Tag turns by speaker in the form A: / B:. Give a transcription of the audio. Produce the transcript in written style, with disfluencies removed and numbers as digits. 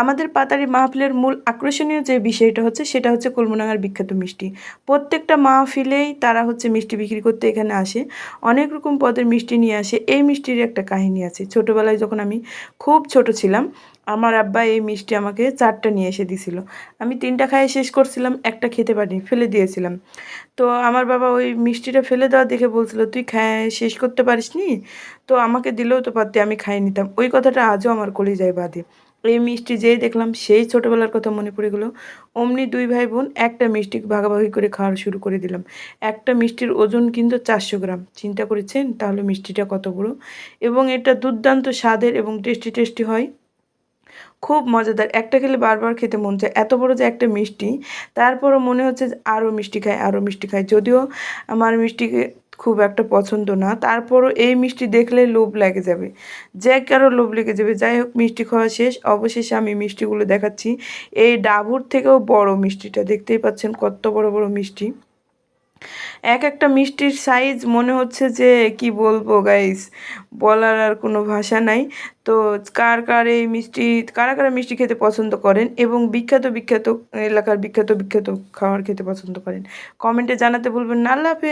A: আমাদের পাতারি মাহফিলের মূল আকর্ষণীয় যে বিষয়টা হচ্ছে সেটা হচ্ছে কলমডাঙ্গার বিখ্যাত মিষ্টি। প্রত্যেকটা মাহফিলেই তারা হচ্ছে মিষ্টি বিক্রি করতে এখানে আসে। অনেক রকম পদের মিষ্টি নিয়ে আসে। এই মিষ্টির একটা কাহিনী আছে। ছোটোবেলায় যখন আমি খুব ছোট ছিলাম, আমার আব্বা এই মিষ্টি আমাকে 4টা নিয়ে এসে দিছিল। আমি 3টা খাইয়ে শেষ করছিলাম, একটা খেতে পারিনি, ফেলে দিয়েছিলাম। তো আমার বাবা ওই মিষ্টিটা ফেলে দেওয়া দেখে বলছিল, তুই খায় শেষ করতে পারিসনি, তো আমাকে দিলেও তো পারতি, আমি খাইয়ে নিতাম। ওই কথাটা আজও আমার কলিজায় বাধে। এই মিষ্টি যেই দেখলাম সেই ছোটোবেলার কথা মনে পড়ে গেলো। অমনি 2 ভাই বোন একটা মিষ্টি ভাগাভাগি করে খাওয়া শুরু করে দিলাম। একটা মিষ্টির ওজন কিন্তু 400 গ্রাম। চিন্তা করেছেন তাহলে মিষ্টিটা কত বড়? এবং এটা দুর্দান্ত স্বাদের এবং টেস্টি টেস্টি হয়। খুব মজাদার। একটা খেলে বারবার খেতে মন চায়। এত বড় যে একটা মিষ্টি, তারপরও মনে হচ্ছে যে আরও মিষ্টি খাই, আরও মিষ্টি খাই। যদিও আমার মিষ্টি খুব একটা পছন্দ না, তারপরও এই মিষ্টি দেখলে লোভ লেগে যাবে। যে কারো লোভ লেগে যাবে। যাই হোক, মিষ্টি খাওয়া শেষ। অবশেষে আমি মিষ্টিগুলো দেখাচ্ছি। এই ডাবুর থেকেও বড় মিষ্টিটা। দেখতেই পাচ্ছেন কত বড় বড় মিষ্টি। একটা মিষ্টির সাইজ মনে হচ্ছে যে কি বলবো গাইস, বলার আর কোনো ভাষা নাই। তো কার এই মিষ্টি, কারা মিষ্টি খেতে পছন্দ করেন এবং বিখ্যাত এলাকার বিখ্যাত খাবার খেতে পছন্দ করেন, কমেন্টে জানাতে ভুলবেন না। আল্লাহ হাফেজ।